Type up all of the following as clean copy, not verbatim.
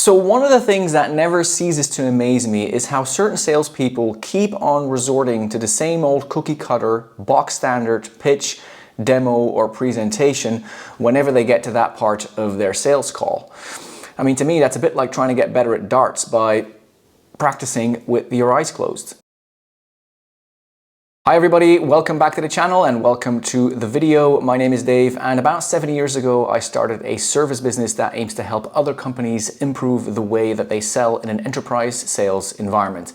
So one of the things that never ceases to amaze me is how certain salespeople keep on resorting to the same old cookie cutter, box standard pitch, demo or presentation whenever they get to that part of their sales call. I mean, to me, that's a bit like trying to get better at darts by practicing with your eyes closed. Hi everybody, welcome back to the channel and welcome to the video. My name is Dave, and about 7 years ago I started a service business that aims to help other companies improve the way that they sell in an enterprise sales environment.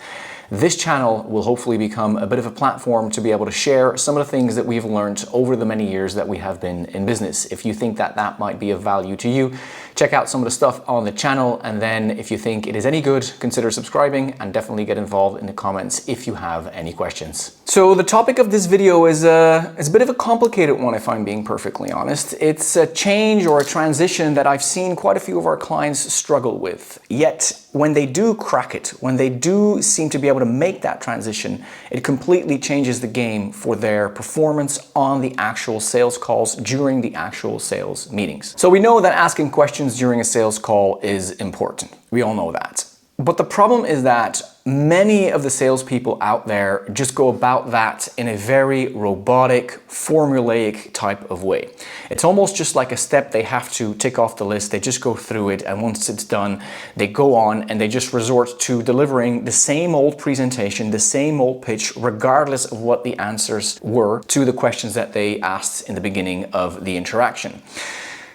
This channel will hopefully become a bit of a platform to be able to share some of the things that we've learned over the many years that we have been in business. If you think that that might be of value to you, check out some of the stuff on the channel, and then if you think it is any good, consider subscribing and definitely get involved in the comments if you have any questions. So the topic of this video is a bit of a complicated one, if I'm being perfectly honest. It's a change or a transition that I've seen quite a few of our clients struggle with. Yet when they do crack it, when they do seem to be able to make that transition, it completely changes the game for their performance on the actual sales calls during the actual sales meetings. So we know that asking questions during a sales call is important. We all know that. But the problem is that many of the salespeople out there just go about that in a very robotic, formulaic type of way. It's almost just like a step they have to tick off the list. They just go through it, and once it's done, they go on and they just resort to delivering the same old presentation, the same old pitch, regardless of what the answers were to the questions that they asked in the beginning of the interaction.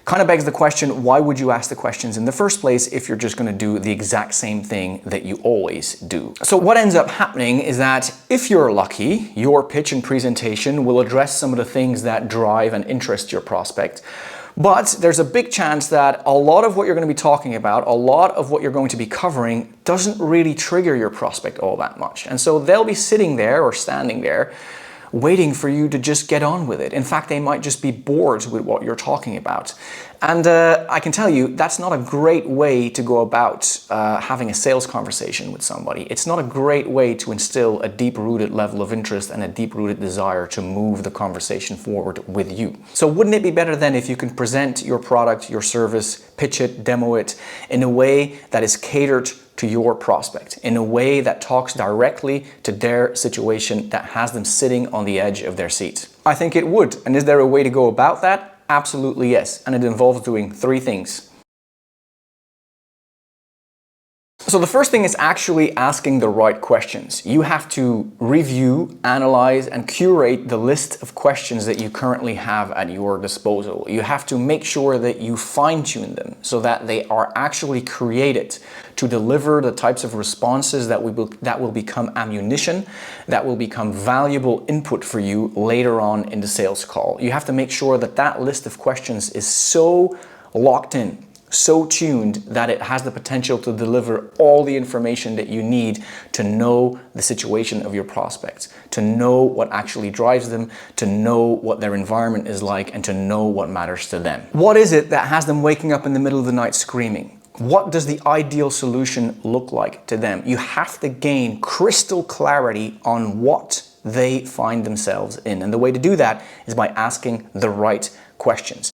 Kind of begs the question, why would you ask the questions in the first place if you're just going to do the exact same thing that you always do? So what ends up happening is that if you're lucky, your pitch and presentation will address some of the things that drive and interest your prospect. But there's a big chance that a lot of what you're going to be talking about, a lot of what you're going to be covering doesn't really trigger your prospect all that much. And so they'll be sitting there or standing there waiting for you to just get on with it. In fact, they might just be bored with what you're talking about. And I can tell you, that's not a great way to go about having a sales conversation with somebody. It's not a great way to instill a deep-rooted level of interest and a deep-rooted desire to move the conversation forward with you. So wouldn't it be better then if you can present your product, your service, pitch it, demo it in a way that is catered to your prospect, in a way that talks directly to their situation, that has them sitting on the edge of their seat? I think it would. And is there a way to go about that? Absolutely yes. And it involves doing three things. So the first thing is actually asking the right questions. You have to review, analyze, and curate the list of questions that you currently have at your disposal. You have to make sure that you fine-tune them so that they are actually created to deliver the types of responses that will become ammunition, that will become valuable input for you later on in the sales call. You have to make sure that that list of questions is so locked in, so tuned, that it has the potential to deliver all the information that you need to know the situation of your prospects, to know what actually drives them, to know what their environment is like, and to know what matters to them. What is it that has them waking up in the middle of the night screaming? What does the ideal solution look like to them? You have to gain crystal clarity on what they find themselves in. And the way to do that is by asking the right questions.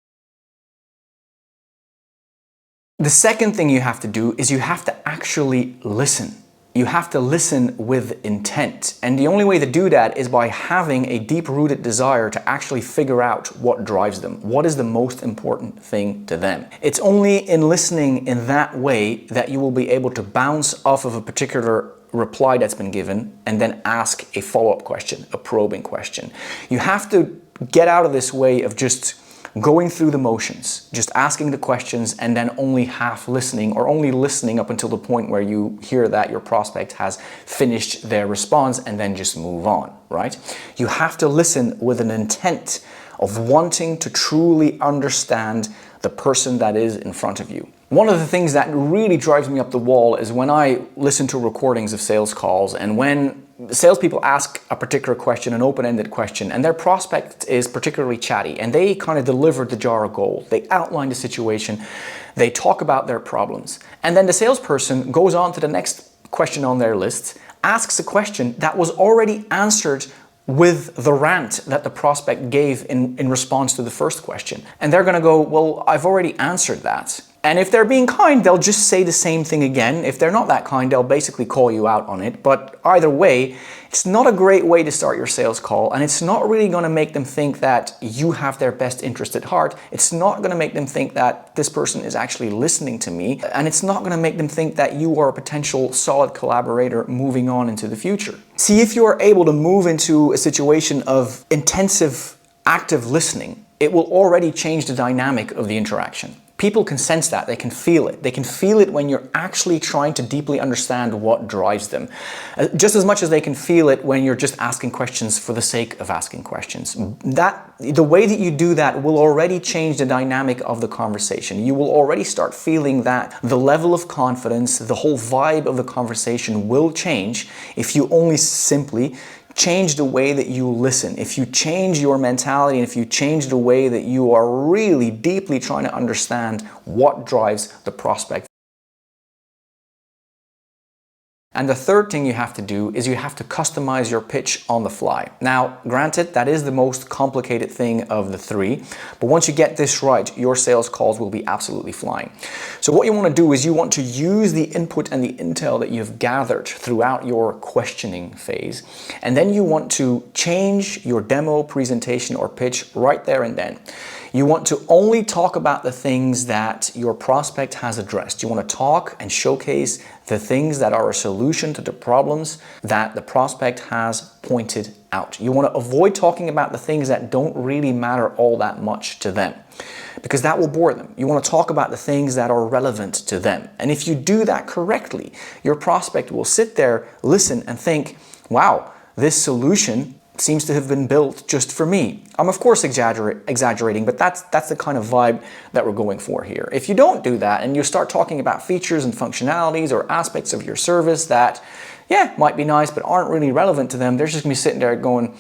The second thing you have to do is you have to actually listen. You have to listen with intent. And the only way to do that is by having a deep-rooted desire to actually figure out what drives them. What is the most important thing to them? It's only in listening in that way that you will be able to bounce off of a particular reply that's been given and then ask a follow-up question, a probing question. You have to get out of this way of just going through the motions, just asking the questions and then only half listening, or only listening up until the point where you hear that your prospect has finished their response and then just move on, right? You have to listen with an intent of wanting to truly understand the person that is in front of you. One of the things that really drives me up the wall is when I listen to recordings of sales calls and when salespeople ask a particular question, an open-ended question, and their prospect is particularly chatty and they kind of deliver the jar of gold. They outline the situation, they talk about their problems, and then the salesperson goes on to the next question on their list, asks a question that was already answered with the rant that the prospect gave in response to the first question. And they're going to go, well, I've already answered that. And if they're being kind, they'll just say the same thing again. If they're not that kind, they'll basically call you out on it. But either way, it's not a great way to start your sales call, and it's not really going to make them think that you have their best interest at heart. It's not going to make them think that this person is actually listening to me, and it's not going to make them think that you are a potential solid collaborator moving on into the future. See, if you're able to move into a situation of intensive, active listening, it will already change the dynamic of the interaction. People can sense that, they can feel it. They can feel it when you're actually trying to deeply understand what drives them. Just as much as they can feel it when you're just asking questions for the sake of asking questions. The way that you do that will already change the dynamic of the conversation. You will already start feeling that the level of confidence, the whole vibe of the conversation will change if you only simply change the way that you listen. If you change your mentality, and if you change the way that you are really deeply trying to understand what drives the prospect. And the third thing you have to do is you have to customize your pitch on the fly. Now, granted, that is the most complicated thing of the three, but once you get this right, your sales calls will be absolutely flying. So what you want to do is you want to use the input and the intel that you've gathered throughout your questioning phase, and then you want to change your demo, presentation, or pitch right there and then. You want to only talk about the things that your prospect has addressed. You want to talk and showcase the things that are a solution to the problems that the prospect has pointed out. You want to avoid talking about the things that don't really matter all that much to them, because that will bore them. You want to talk about the things that are relevant to them. And if you do that correctly, your prospect will sit there, listen, and think, wow, this solution seems to have been built just for me. I'm of course exaggerating, but that's the kind of vibe that we're going for here. If you don't do that and you start talking about features and functionalities or aspects of your service that, yeah, might be nice but aren't really relevant to them, they're just gonna be sitting there going,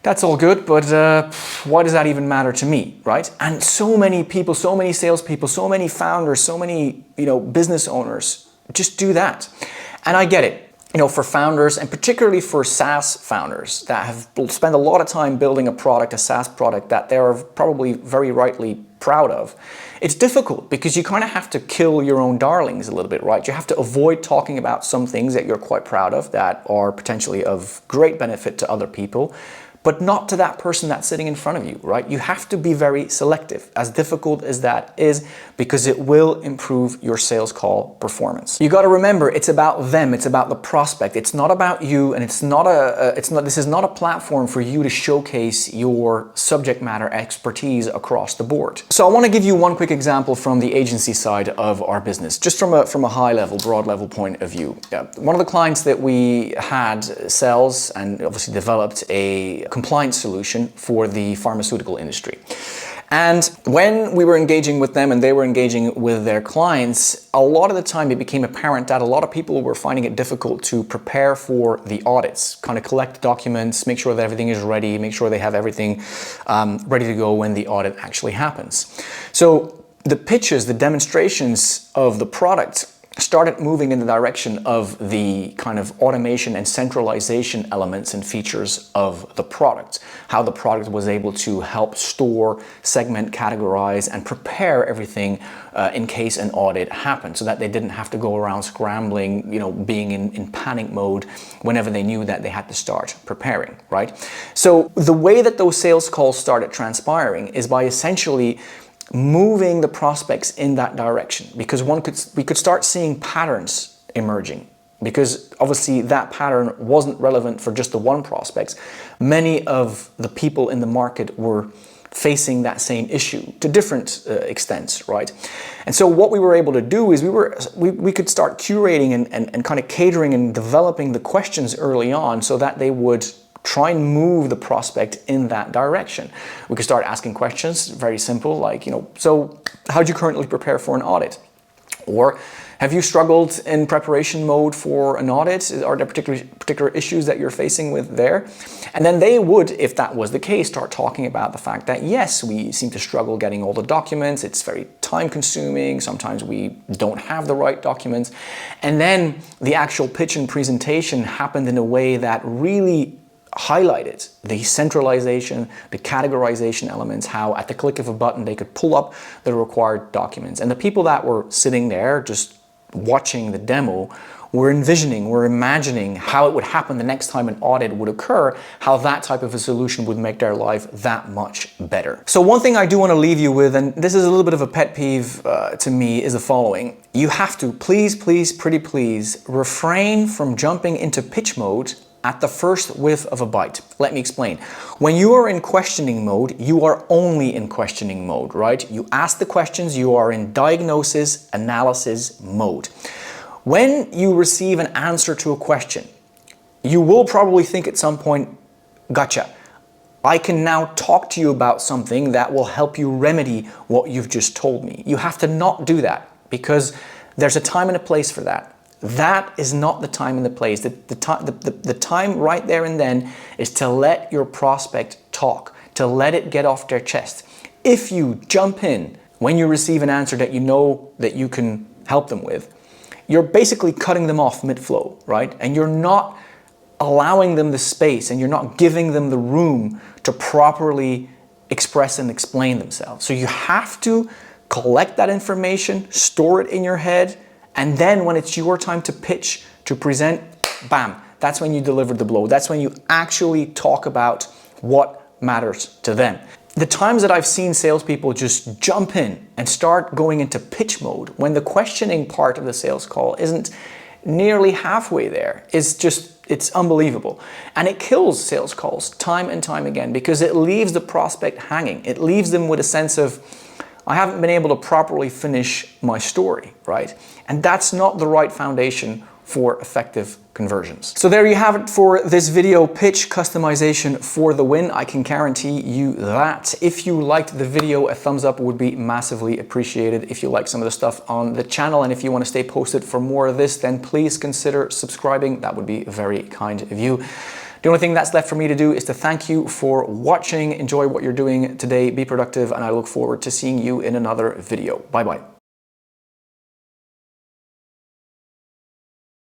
that's all good, but why does that even matter to me, right? And so many people, so many salespeople, so many founders, so many business owners just do that. And I get it. For founders, and particularly for SaaS founders that have spent a lot of time building a product, a SaaS product that they're probably very rightly proud of, it's difficult because you kind of have to kill your own darlings a little bit, right? You have to avoid talking about some things that you're quite proud of that are potentially of great benefit to other people, but not to that person that's sitting in front of you, right? You have to be very selective, as difficult as that is, because it will improve your sales call performance. You got to remember, it's about them, it's about the prospect. It's not about you, and this is not a platform for you to showcase your subject matter expertise across the board. So I want to give you one quick example from the agency side of our business, just from a high level, broad level point of view. One of the clients that we had sells and obviously developed a compliance solution for the pharmaceutical industry. And when we were engaging with them and they were engaging with their clients, a lot of the time it became apparent that a lot of people were finding it difficult to prepare for the audits, kind of collect documents, make sure that everything is ready, make sure they have everything ready to go when the audit actually happens. So the pitches, the demonstrations of the product started moving in the direction of the kind of automation and centralization elements and features of the product. How the product was able to help store, segment, categorize, and prepare everything in case an audit happened, so that they didn't have to go around scrambling, being in panic mode whenever they knew that they had to start preparing, right? So the way that those sales calls started transpiring is by essentially moving the prospects in that direction, because we could start seeing patterns emerging, because obviously that pattern wasn't relevant for just the one prospect. Many of the people in the market were facing that same issue to different extents, right? And so what we were able to do is we could start curating and kind of catering and developing the questions early on so that they would try and move the prospect in that direction. We could start asking questions, very simple, like, so how do you currently prepare for an audit? Or have you struggled in preparation mode for an audit? Are there particular issues that you're facing with there? And then they would, if that was the case, start talking about the fact that yes, we seem to struggle getting all the documents. It's very time consuming. Sometimes we don't have the right documents. And then the actual pitch and presentation happened in a way that really highlighted the centralization, the categorization elements, how at the click of a button they could pull up the required documents. And the people that were sitting there just watching the demo were envisioning, were imagining how it would happen the next time an audit would occur, how that type of a solution would make their life that much better. So one thing I do want to leave you with, and this is a little bit of a pet peeve to me, is the following. You have to, please, pretty please, refrain from jumping into pitch mode at the first whiff of a bite. Let me explain. When you are in questioning mode, you are only in questioning mode, right? You ask the questions, you are in diagnosis, analysis mode. When you receive an answer to a question, you will probably think at some point, gotcha, I can now talk to you about something that will help you remedy what you've just told me. You have to not do that because there's a time and a place for that. That is not the time and the place. The time right there and then is to let your prospect talk, to let it get off their chest. If you jump in when you receive an answer that you know that you can help them with, you're basically cutting them off mid-flow, right? And you're not allowing them the space and you're not giving them the room to properly express and explain themselves. So you have to collect that information, store it in your head, and then when it's your time to pitch, to present, bam, that's when you deliver the blow. That's when you actually talk about what matters to them. The times that I've seen salespeople just jump in and start going into pitch mode when the questioning part of the sales call isn't nearly halfway there, it's unbelievable. And it kills sales calls time and time again because it leaves the prospect hanging. It leaves them with a sense of, I haven't been able to properly finish my story, right? And that's not the right foundation for effective conversions. So there you have it for this video, pitch customization for the win. I can guarantee you that. If you liked the video, a thumbs up would be massively appreciated. If you like some of the stuff on the channel and if you want to stay posted for more of this, then please consider subscribing. That would be very kind of you. The only thing that's left for me to do is to thank you for watching. Enjoy what you're doing today, be productive, and I look forward to seeing you in another video. Bye-bye.